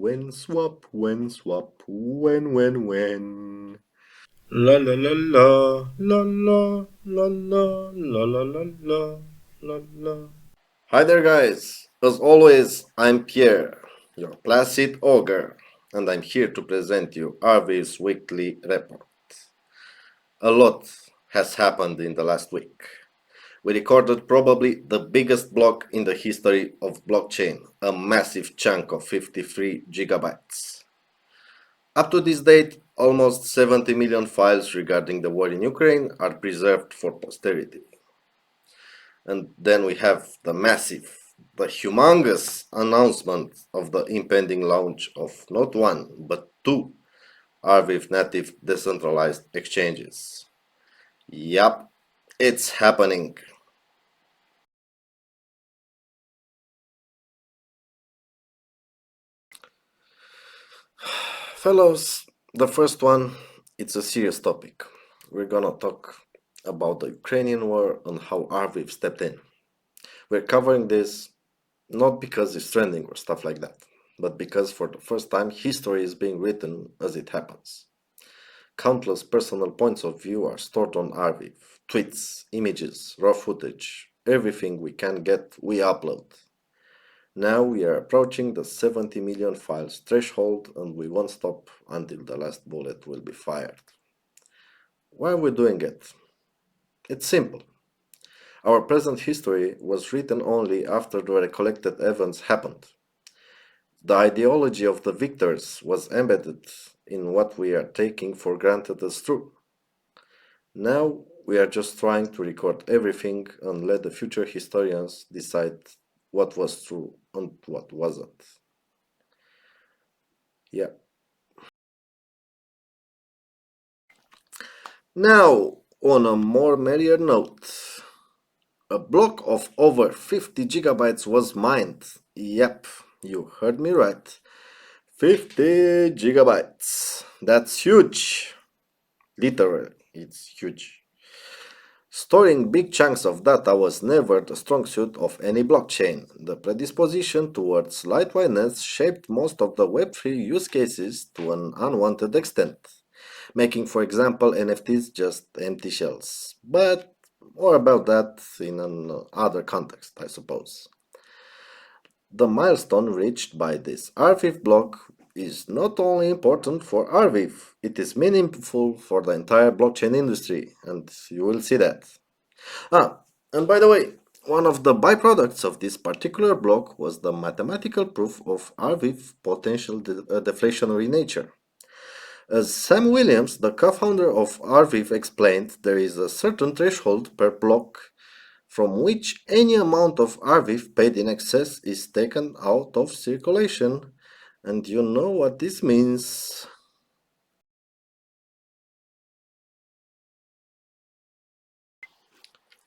When swap, when swap, when. La la la la, la la, la la, la la la la, la la. Hi there, guys. As always, I'm Pierre, your placid ogre, and I'm here to present you Arweave's weekly report. A lot has happened in the last week. We recorded probably the biggest block in the history of blockchain, a massive chunk of 53 gigabytes. Up to this date, almost 70 million files regarding the war in Ukraine are preserved for posterity. And then we have the humongous announcement of the impending launch of not one, but two Arweave native decentralized exchanges. Yup, it's happening. Fellows, the first one, it's a serious topic. We're gonna talk about the Ukrainian war and how Arweave stepped in. We're covering this not because it's trending or stuff like that, but because for the first time history is being written as it happens. Countless personal points of view are stored on Arweave. Tweets, images, raw footage, everything we can get, we upload. Now we are approaching the 70 million files threshold and we won't stop until the last bullet will be fired. Why are we doing it? It's simple. Our present history was written only after the recollected events happened. The ideology of the victors was embedded in what we are taking for granted as true. Now we are just trying to record everything and let the future historians decide what was true and what wasn't. Yeah. Now, on a more merrier note, a block of over 50 gigabytes was mined. Yep, you heard me right. 50 gigabytes. That's huge. Literally, it's huge. Storing big chunks of data was never the strong suit of any blockchain. The predisposition towards lightweightness shaped most of the Web3 use cases to an unwanted extent, making, for example, NFTs just empty shells. But more about that in another context, I suppose. The milestone reached by this Arweave block is not only important for Arweave, it is meaningful for the entire blockchain industry, and you will see that. And by the way, one of the byproducts of this particular block was the mathematical proof of Arweave potential deflationary nature. As Sam Williams, the co-founder of Arweave, explained, there is a certain threshold per block from which any amount of Arweave paid in excess is taken out of circulation. And you know what this means.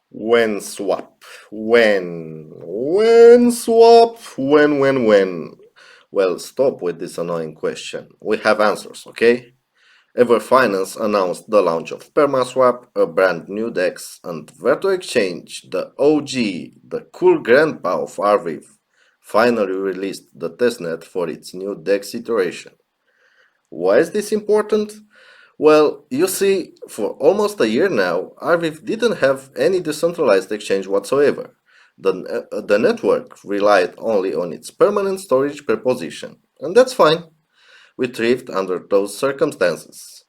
When swap. When swap. When. Well, stop with this annoying question. We have answers, okay? Everfinance announced the launch of PermaSwap, a brand new DEX, and Verto Exchange, the OG, the cool grandpa of Arweave, finally released the testnet for its new DEX iteration. Why is this important? Well, you see, for almost a year now, Arweave didn't have any decentralized exchange whatsoever. The network relied only on its permanent storage per position, and that's fine. We thrived under those circumstances.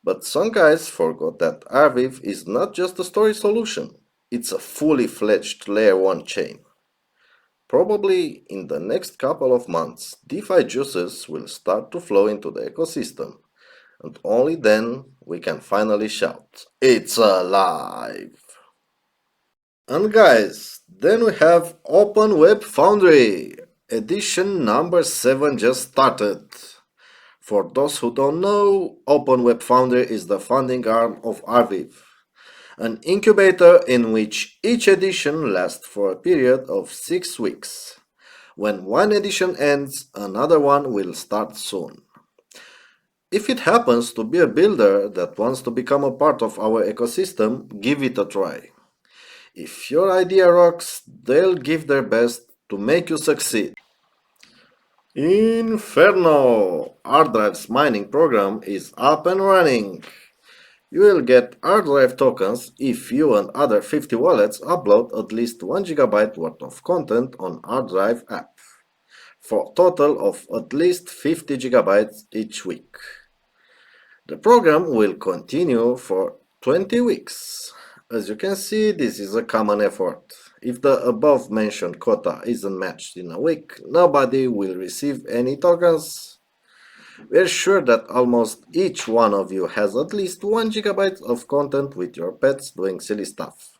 But some guys forgot that Arweave is not just a storage solution, it's a fully fledged layer 1 chain. Probably in the next couple of months, DeFi juices will start to flow into the ecosystem, and only then we can finally shout, "It's alive!" And guys, then we have Open Web Foundry. Edition number 7 just started. For those who don't know, Open Web Foundry is the funding arm of Arweave, an incubator in which each edition lasts for a period of 6 weeks. When one edition ends, another one will start soon. If it happens to be a builder that wants to become a part of our ecosystem, give it a try. If your idea rocks, they'll give their best to make you succeed. Inferno! Arweave's mining program is up and running. You will get Arweave tokens if you and other 50 wallets upload at least 1 GB worth of content on Arweave app, for a total of at least 50 GB each week. The program will continue for 20 weeks. As you can see, this is a common effort. If the above mentioned quota isn't matched in a week, nobody will receive any tokens. We're sure that almost each one of you has at least 1 GB of content with your pets doing silly stuff.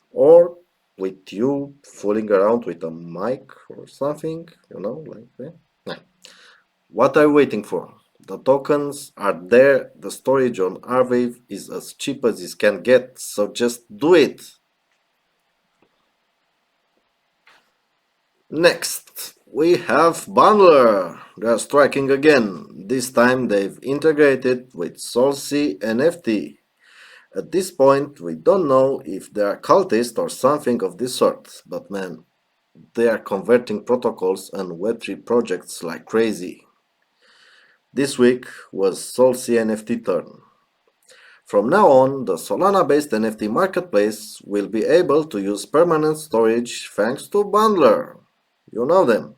Or with you fooling around with a mic or something, like that. What are you waiting for? The tokens are there, the storage on Arweave is as cheap as it can get, so just do it! Next, we have Bundler. They are striking again. This time they've integrated with Solcy NFT. At this point, we don't know if they are cultists or something of this sort, but man, they are converting protocols and Web3 projects like crazy. This week was Solcy NFT turn. From now on, the Solana-based NFT marketplace will be able to use permanent storage thanks to Bundler. You know them,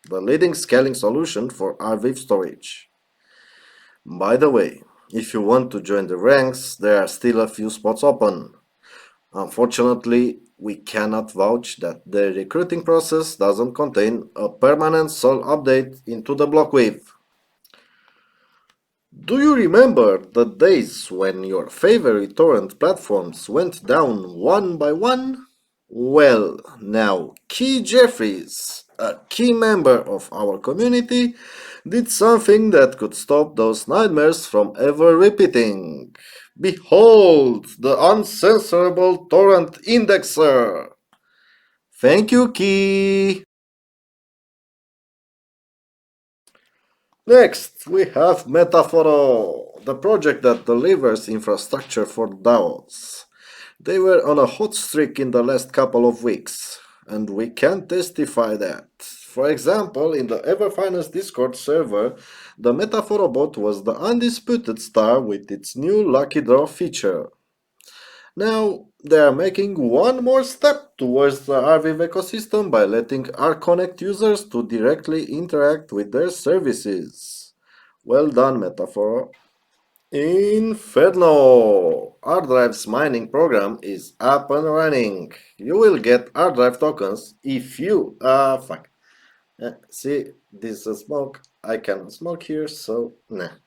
the leading scaling solution for Arweave storage. By the way, if you want to join the ranks, there are still a few spots open. Unfortunately, we cannot vouch that the recruiting process doesn't contain a permanent sol update into the block wave. Do you remember the days when your favorite torrent platforms went down one by one? Well, now Key Jeffries, a key member of our community, did something that could stop those nightmares from ever repeating. Behold, the uncensorable torrent indexer! Thank you, Key! Next, we have Metaforo, the project that delivers infrastructure for DAOs. They were on a hot streak in the last couple of weeks, and we can testify that. For example, in the Everfinance Discord server, the Metaphoro bot was the undisputed star with its new Lucky Draw feature. Now, they are making one more step towards the Arweave ecosystem by letting Arconnect users to directly interact with their services. Well done, Metaphor. Inferno! Arweave's mining program is up and running. You will get Arweave tokens if you... fuck. See, this is a smoke. I can smoke here, so nah.